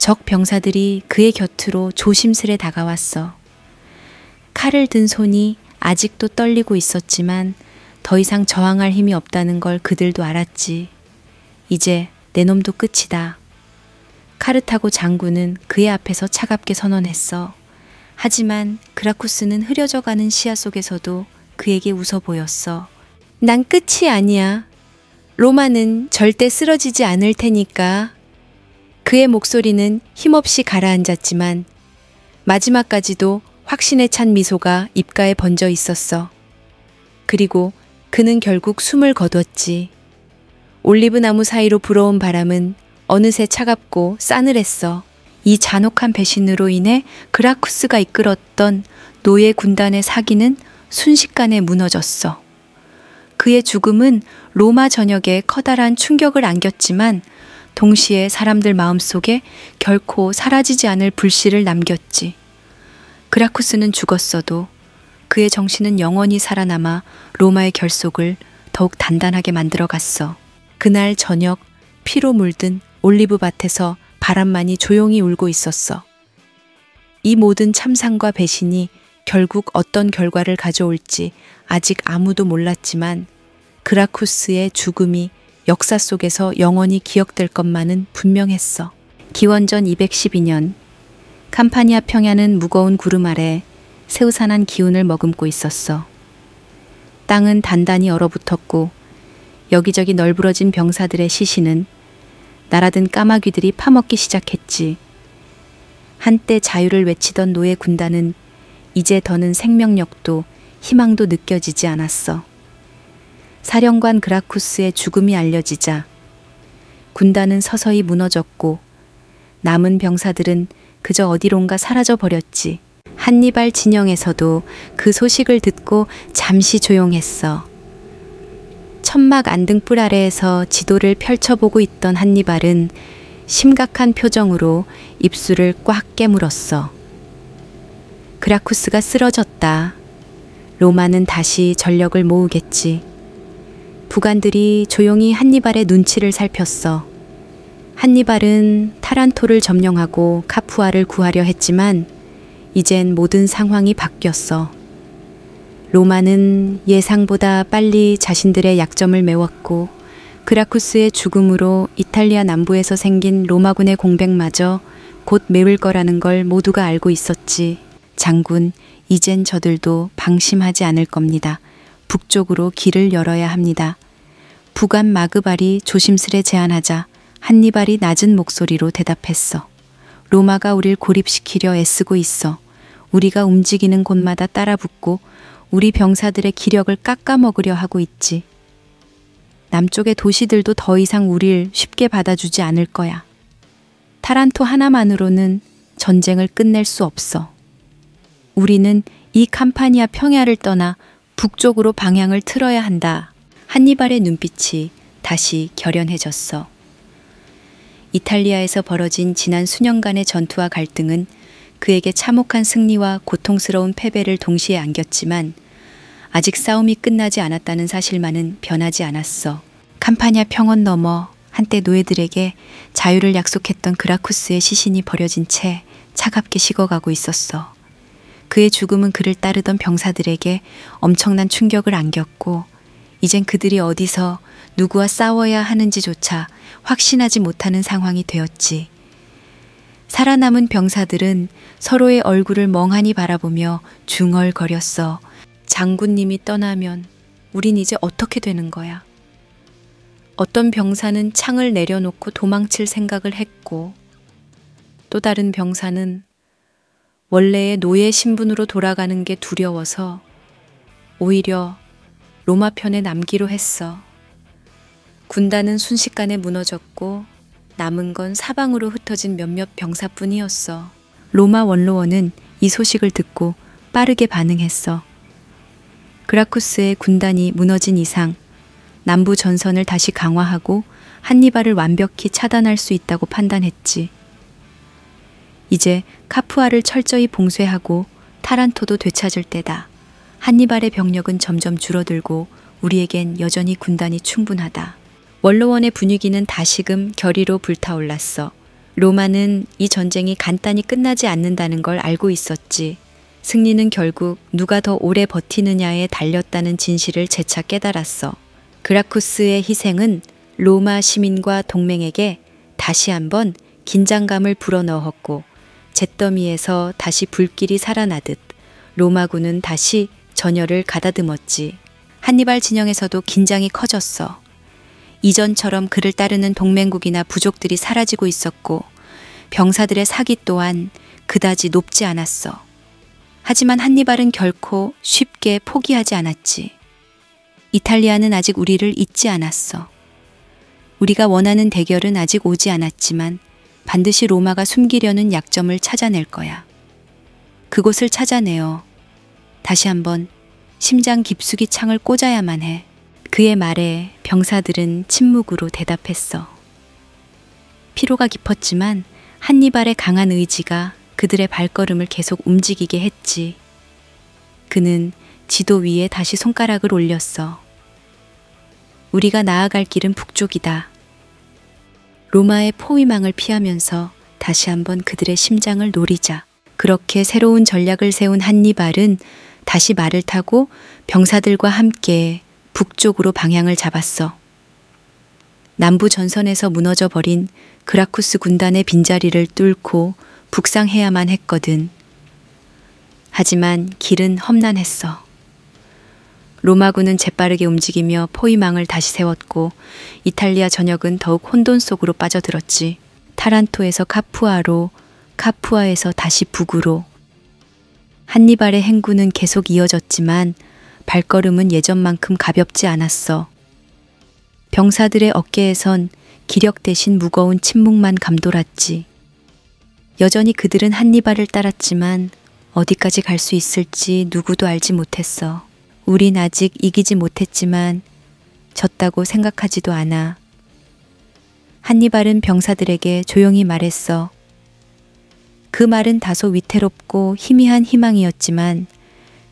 적 병사들이 그의 곁으로 조심스레 다가왔어. 칼을 든 손이 아직도 떨리고 있었지만 더 이상 저항할 힘이 없다는 걸 그들도 알았지. 이제 내 놈도 끝이다. 카르타고 장군은 그의 앞에서 차갑게 선언했어. 하지만 그라쿠스는 흐려져가는 시야 속에서도 그에게 웃어 보였어. 난 끝이 아니야. 로마는 절대 쓰러지지 않을 테니까. 그의 목소리는 힘없이 가라앉았지만 마지막까지도 확신에 찬 미소가 입가에 번져 있었어. 그리고 그는 결국 숨을 거뒀지. 올리브 나무 사이로 불어온 바람은 어느새 차갑고 싸늘했어. 이 잔혹한 배신으로 인해 그라쿠스가 이끌었던 노예 군단의 사기는 순식간에 무너졌어. 그의 죽음은 로마 전역에 커다란 충격을 안겼지만 동시에 사람들 마음속에 결코 사라지지 않을 불씨를 남겼지. 그라쿠스는 죽었어도 그의 정신은 영원히 살아남아 로마의 결속을 더욱 단단하게 만들어갔어. 그날 저녁 피로 물든 올리브 밭에서 바람만이 조용히 울고 있었어. 이 모든 참상과 배신이 결국 어떤 결과를 가져올지 아직 아무도 몰랐지만 그라쿠스의 죽음이 역사 속에서 영원히 기억될 것만은 분명했어. 기원전 212년 캄파니아 평야는 무거운 구름 아래 새우산한 기운을 머금고 있었어. 땅은 단단히 얼어붙었고 여기저기 널브러진 병사들의 시신은 날아든 까마귀들이 파먹기 시작했지. 한때 자유를 외치던 노예 군단은 이제 더는 생명력도 희망도 느껴지지 않았어. 사령관 그라쿠스의 죽음이 알려지자 군단은 서서히 무너졌고 남은 병사들은 그저 어디론가 사라져 버렸지. 한니발 진영에서도 그 소식을 듣고 잠시 조용했어. 천막 안등불 아래에서 지도를 펼쳐보고 있던 한니발은 심각한 표정으로 입술을 꽉 깨물었어. 그라쿠스가 쓰러졌다. 로마는 다시 전력을 모으겠지. 부관들이 조용히 한니발의 눈치를 살폈어. 한니발은 타란토를 점령하고 카푸아를 구하려 했지만 이젠 모든 상황이 바뀌었어. 로마는 예상보다 빨리 자신들의 약점을 메웠고 그라쿠스의 죽음으로 이탈리아 남부에서 생긴 로마군의 공백마저 곧 메울 거라는 걸 모두가 알고 있었지. 장군, 이젠 저들도 방심하지 않을 겁니다. 북쪽으로 길을 열어야 합니다. 부관 마그발이 조심스레 제안하자 한니발이 낮은 목소리로 대답했어. 로마가 우릴 고립시키려 애쓰고 있어. 우리가 움직이는 곳마다 따라붙고 우리 병사들의 기력을 깎아먹으려 하고 있지. 남쪽의 도시들도 더 이상 우릴 쉽게 받아주지 않을 거야. 타란토 하나만으로는 전쟁을 끝낼 수 없어. 우리는 이 캄파니아 평야를 떠나 북쪽으로 방향을 틀어야 한다. 한니발의 눈빛이 다시 결연해졌어. 이탈리아에서 벌어진 지난 수년간의 전투와 갈등은 그에게 참혹한 승리와 고통스러운 패배를 동시에 안겼지만 아직 싸움이 끝나지 않았다는 사실만은 변하지 않았어. 캄파니아 평원 너머 한때 노예들에게 자유를 약속했던 그라쿠스의 시신이 버려진 채 차갑게 식어가고 있었어. 그의 죽음은 그를 따르던 병사들에게 엄청난 충격을 안겼고 이젠 그들이 어디서 누구와 싸워야 하는지조차 확신하지 못하는 상황이 되었지. 살아남은 병사들은 서로의 얼굴을 멍하니 바라보며 중얼거렸어. 장군님이 떠나면 우린 이제 어떻게 되는 거야? 어떤 병사는 창을 내려놓고 도망칠 생각을 했고 또 다른 병사는 원래의 노예 신분으로 돌아가는 게 두려워서 오히려 로마 편에 남기로 했어. 군단은 순식간에 무너졌고 남은 건 사방으로 흩어진 몇몇 병사뿐이었어. 로마 원로원은 이 소식을 듣고 빠르게 반응했어. 그라쿠스의 군단이 무너진 이상 남부 전선을 다시 강화하고 한니발을 완벽히 차단할 수 있다고 판단했지. 이제 카푸아를 철저히 봉쇄하고 타란토도 되찾을 때다. 한니발의 병력은 점점 줄어들고 우리에겐 여전히 군단이 충분하다. 원로원의 분위기는 다시금 결의로 불타올랐어. 로마는 이 전쟁이 간단히 끝나지 않는다는 걸 알고 있었지. 승리는 결국 누가 더 오래 버티느냐에 달렸다는 진실을 재차 깨달았어. 그라쿠스의 희생은 로마 시민과 동맹에게 다시 한번 긴장감을 불어넣었고 잿더미에서 다시 불길이 살아나듯 로마군은 다시 전열을 가다듬었지. 한니발 진영에서도 긴장이 커졌어. 이전처럼 그를 따르는 동맹국이나 부족들이 사라지고 있었고 병사들의 사기 또한 그다지 높지 않았어. 하지만 한니발은 결코 쉽게 포기하지 않았지. 이탈리아는 아직 우리를 잊지 않았어. 우리가 원하는 대결은 아직 오지 않았지만 반드시 로마가 숨기려는 약점을 찾아낼 거야. 그곳을 찾아내어 다시 한번 심장 깊숙이 창을 꽂아야만 해. 그의 말에 병사들은 침묵으로 대답했어. 피로가 깊었지만 한니발의 강한 의지가 그들의 발걸음을 계속 움직이게 했지. 그는 지도 위에 다시 손가락을 올렸어. 우리가 나아갈 길은 북쪽이다. 로마의 포위망을 피하면서 다시 한번 그들의 심장을 노리자. 그렇게 새로운 전략을 세운 한니발은 다시 말을 타고 병사들과 함께 북쪽으로 방향을 잡았어. 남부 전선에서 무너져 버린 그라쿠스 군단의 빈자리를 뚫고 북상해야만 했거든. 하지만 길은 험난했어. 로마군은 재빠르게 움직이며 포위망을 다시 세웠고 이탈리아 전역은 더욱 혼돈 속으로 빠져들었지. 타란토에서 카푸아로, 카푸아에서 다시 북으로. 한니발의 행군은 계속 이어졌지만 발걸음은 예전만큼 가볍지 않았어. 병사들의 어깨에선 기력 대신 무거운 침묵만 감돌았지. 여전히 그들은 한니발을 따랐지만 어디까지 갈 수 있을지 누구도 알지 못했어. 우린 아직 이기지 못했지만 졌다고 생각하지도 않아. 한니발은 병사들에게 조용히 말했어. 그 말은 다소 위태롭고 희미한 희망이었지만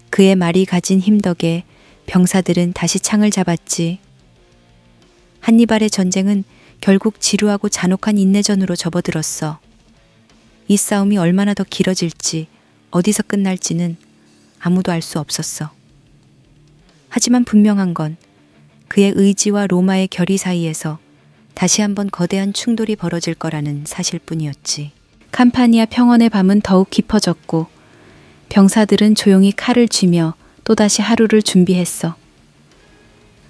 그의 말이 가진 힘 덕에 병사들은 다시 창을 잡았지. 한니발의 전쟁은 결국 지루하고 잔혹한 인내전으로 접어들었어. 이 싸움이 얼마나 더 길어질지, 어디서 끝날지는 아무도 알 수 없었어. 하지만 분명한 건 그의 의지와 로마의 결의 사이에서 다시 한번 거대한 충돌이 벌어질 거라는 사실뿐이었지. 캄파니아 평원의 밤은 더욱 깊어졌고 병사들은 조용히 칼을 쥐며 또다시 하루를 준비했어.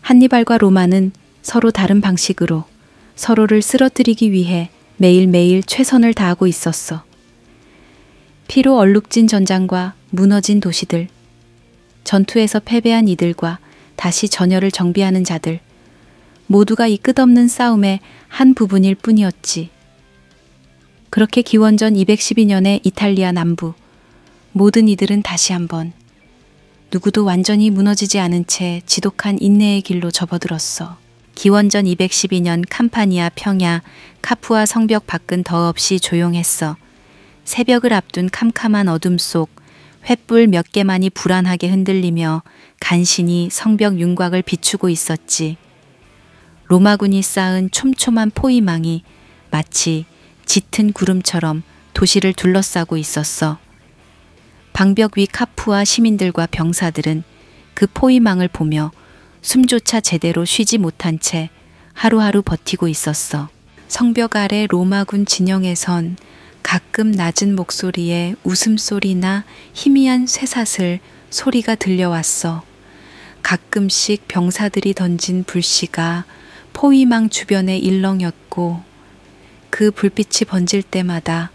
한니발과 로마는 서로 다른 방식으로 서로를 쓰러뜨리기 위해 매일매일 최선을 다하고 있었어. 피로 얼룩진 전장과 무너진 도시들, 전투에서 패배한 이들과 다시 전열을 정비하는 자들, 모두가 이 끝없는 싸움의 한 부분일 뿐이었지. 그렇게 기원전 212년의 이탈리아 남부, 모든 이들은 다시 한번 누구도 완전히 무너지지 않은 채 지독한 인내의 길로 접어들었어. 기원전 212년 캄파니아 평야 카푸아 성벽 밖은 더없이 조용했어. 새벽을 앞둔 캄캄한 어둠 속 횃불 몇 개만이 불안하게 흔들리며 간신히 성벽 윤곽을 비추고 있었지. 로마군이 쌓은 촘촘한 포위망이 마치 짙은 구름처럼 도시를 둘러싸고 있었어. 방벽 위 카푸아 시민들과 병사들은 그 포위망을 보며 숨조차 제대로 쉬지 못한 채 하루하루 버티고 있었어. 성벽 아래 로마군 진영에선 가끔 낮은 목소리에 웃음소리나 희미한 쇠사슬 소리가 들려왔어. 가끔씩 병사들이 던진 불씨가 포위망 주변에 일렁였고 그 불빛이 번질 때마다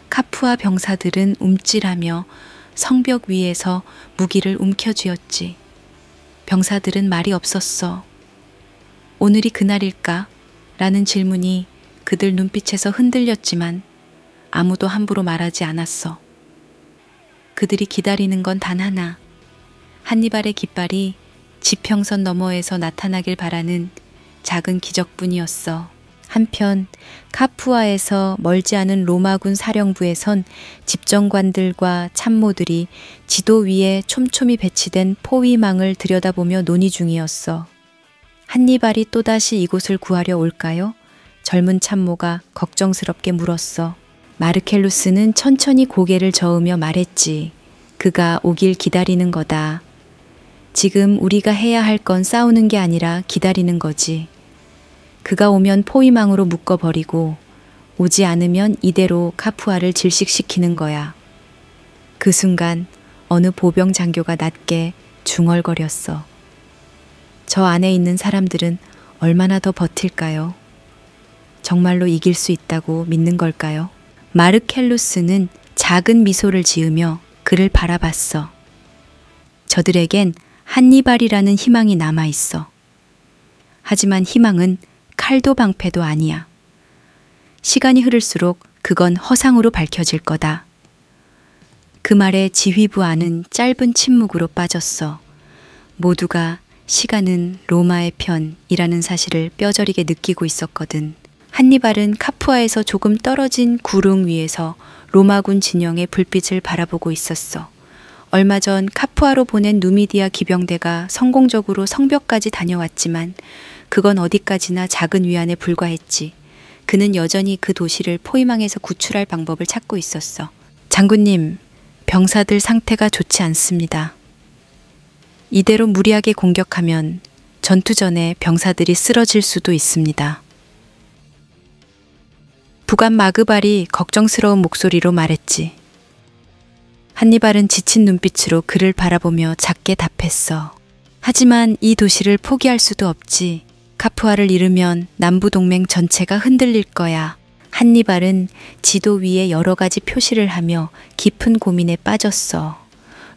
카푸아 병사들은 움찔하며 성벽 위에서 무기를 움켜쥐었지. 병사들은 말이 없었어. 오늘이 그날일까? 라는 질문이 그들 눈빛에서 흔들렸지만 아무도 함부로 말하지 않았어. 그들이 기다리는 건 단 하나. 한니발의 깃발이 지평선 너머에서 나타나길 바라는 작은 기적뿐이었어. 한편 카푸아에서 멀지 않은 로마군 사령부에선 집정관들과 참모들이 지도 위에 촘촘히 배치된 포위망을 들여다보며 논의 중이었어. 한니발이 또다시 이곳을 구하려 올까요? 젊은 참모가 걱정스럽게 물었어. 마르켈루스는 천천히 고개를 저으며 말했지. 그가 오길 기다리는 거다. 지금 우리가 해야 할 건 싸우는 게 아니라 기다리는 거지. 그가 오면 포위망으로 묶어버리고 오지 않으면 이대로 카푸아를 질식시키는 거야. 그 순간 어느 보병 장교가 낮게 중얼거렸어. 저 안에 있는 사람들은 얼마나 더 버틸까요? 정말로 이길 수 있다고 믿는 걸까요? 마르켈루스는 작은 미소를 지으며 그를 바라봤어. 저들에겐 한니발이라는 희망이 남아있어. 하지만 희망은 칼도 방패도 아니야. 시간이 흐를수록 그건 허상으로 밝혀질 거다. 그 말에 지휘부 안은 짧은 침묵으로 빠졌어. 모두가 시간은 로마의 편이라는 사실을 뼈저리게 느끼고 있었거든. 한니발은 카푸아에서 조금 떨어진 구릉 위에서 로마군 진영의 불빛을 바라보고 있었어. 얼마 전 카푸아로 보낸 누미디아 기병대가 성공적으로 성벽까지 다녀왔지만 그건 어디까지나 작은 위안에 불과했지. 그는 여전히 그 도시를 포위망에서 구출할 방법을 찾고 있었어. 장군님, 병사들 상태가 좋지 않습니다. 이대로 무리하게 공격하면 전투 전에 병사들이 쓰러질 수도 있습니다. 부관 마그발이 걱정스러운 목소리로 말했지. 한니발은 지친 눈빛으로 그를 바라보며 작게 답했어. 하지만 이 도시를 포기할 수도 없지. 카푸아를 잃으면 남부동맹 전체가 흔들릴 거야. 한니발은 지도 위에 여러 가지 표시를 하며 깊은 고민에 빠졌어.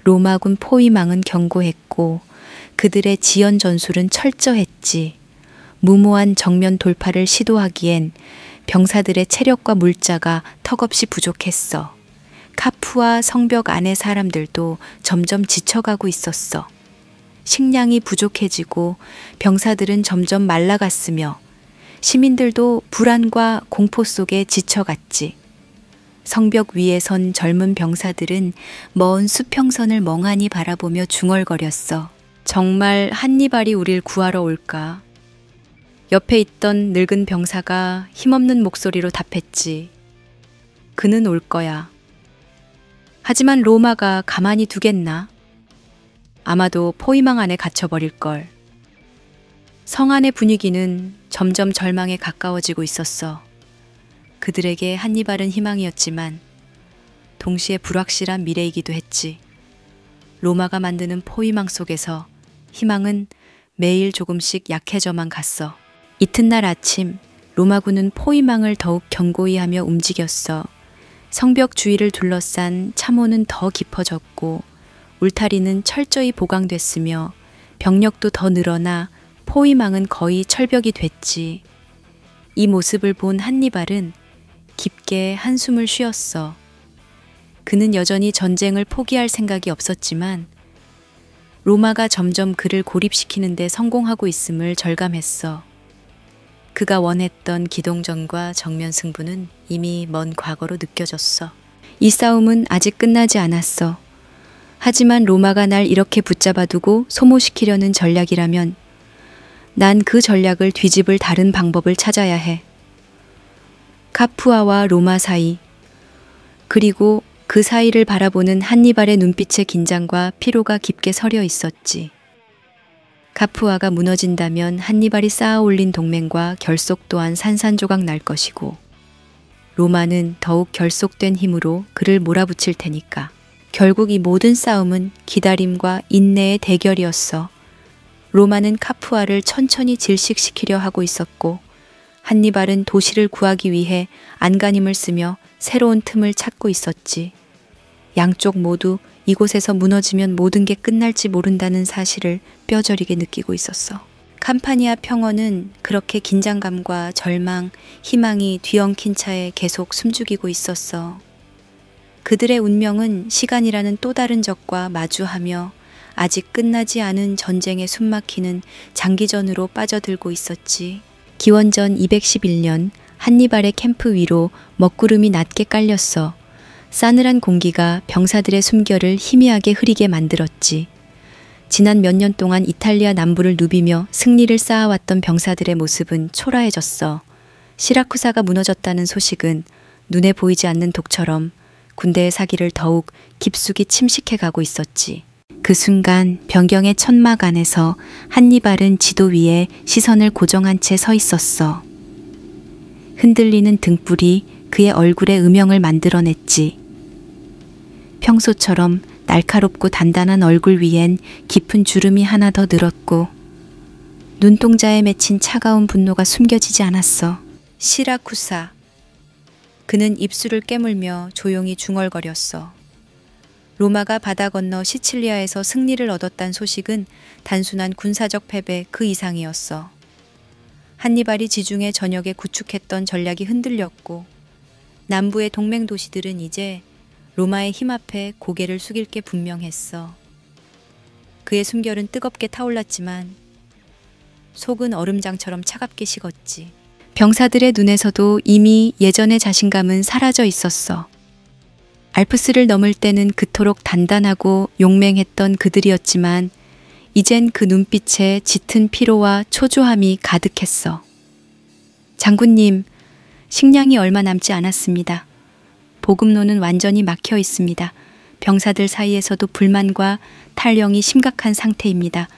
로마군 포위망은 견고했고 그들의 지연 전술은 철저했지. 무모한 정면 돌파를 시도하기엔 병사들의 체력과 물자가 턱없이 부족했어. 카푸아 성벽 안의 사람들도 점점 지쳐가고 있었어. 식량이 부족해지고 병사들은 점점 말라갔으며 시민들도 불안과 공포 속에 지쳐갔지. 성벽 위에 선 젊은 병사들은 먼 수평선을 멍하니 바라보며 중얼거렸어. 정말 한니발이 우릴 구하러 올까? 옆에 있던 늙은 병사가 힘없는 목소리로 답했지. 그는 올 거야. 하지만 로마가 가만히 두겠나? 아마도 포위망 안에 갇혀버릴걸. 성 안의 분위기는 점점 절망에 가까워지고 있었어. 그들에게 한니발은 희망이었지만 동시에 불확실한 미래이기도 했지. 로마가 만드는 포위망 속에서 희망은 매일 조금씩 약해져만 갔어. 이튿날 아침 로마군은 포위망을 더욱 견고히 하며 움직였어. 성벽 주위를 둘러싼 참호는 더 깊어졌고 울타리는 철저히 보강됐으며 병력도 더 늘어나 포위망은 거의 철벽이 됐지. 이 모습을 본 한니발은 깊게 한숨을 쉬었어. 그는 여전히 전쟁을 포기할 생각이 없었지만 로마가 점점 그를 고립시키는 데 성공하고 있음을 절감했어. 그가 원했던 기동전과 정면 승부는 이미 먼 과거로 느껴졌어. 이 싸움은 아직 끝나지 않았어. 하지만 로마가 날 이렇게 붙잡아두고 소모시키려는 전략이라면 난 그 전략을 뒤집을 다른 방법을 찾아야 해. 카푸아와 로마 사이, 그리고 그 사이를 바라보는 한니발의 눈빛의 긴장과 피로가 깊게 서려 있었지. 카푸아가 무너진다면 한니발이 쌓아 올린 동맹과 결속 또한 산산조각 날 것이고 로마는 더욱 결속된 힘으로 그를 몰아붙일 테니까. 결국 이 모든 싸움은 기다림과 인내의 대결이었어. 로마는 카푸아를 천천히 질식시키려 하고 있었고 한니발은 도시를 구하기 위해 안간힘을 쓰며 새로운 틈을 찾고 있었지. 양쪽 모두 이곳에서 무너지면 모든 게 끝날지 모른다는 사실을 뼈저리게 느끼고 있었어. 캄파니아 평원은 그렇게 긴장감과 절망, 희망이 뒤엉킨 차에 계속 숨죽이고 있었어. 그들의 운명은 시간이라는 또 다른 적과 마주하며 아직 끝나지 않은 전쟁에 숨막히는 장기전으로 빠져들고 있었지. 기원전 211년 한니발의 캠프 위로 먹구름이 낮게 깔렸어. 싸늘한 공기가 병사들의 숨결을 희미하게 흐리게 만들었지. 지난 몇 년 동안 이탈리아 남부를 누비며 승리를 쌓아왔던 병사들의 모습은 초라해졌어. 시라쿠사가 무너졌다는 소식은 눈에 보이지 않는 독처럼 군대의 사기를 더욱 깊숙이 침식해 가고 있었지. 그 순간 변경의 천막 안에서 한니발은 지도 위에 시선을 고정한 채 서 있었어. 흔들리는 등불이 그의 얼굴에 음영을 만들어냈지. 평소처럼 날카롭고 단단한 얼굴 위엔 깊은 주름이 하나 더 늘었고 눈동자에 맺힌 차가운 분노가 숨겨지지 않았어. 시라쿠사. 그는 입술을 깨물며 조용히 중얼거렸어. 로마가 바다 건너 시칠리아에서 승리를 얻었다는 소식은 단순한 군사적 패배 그 이상이었어. 한니발이 지중해 전역에 구축했던 전략이 흔들렸고 남부의 동맹 도시들은 이제 로마의 힘 앞에 고개를 숙일 게 분명했어. 그의 숨결은 뜨겁게 타올랐지만 속은 얼음장처럼 차갑게 식었지. 병사들의 눈에서도 이미 예전의 자신감은 사라져 있었어. 알프스를 넘을 때는 그토록 단단하고 용맹했던 그들이었지만 이젠 그 눈빛에 짙은 피로와 초조함이 가득했어. 장군님, 식량이 얼마 남지 않았습니다. 보급로는 완전히 막혀 있습니다. 병사들 사이에서도 불만과 탈영이 심각한 상태입니다.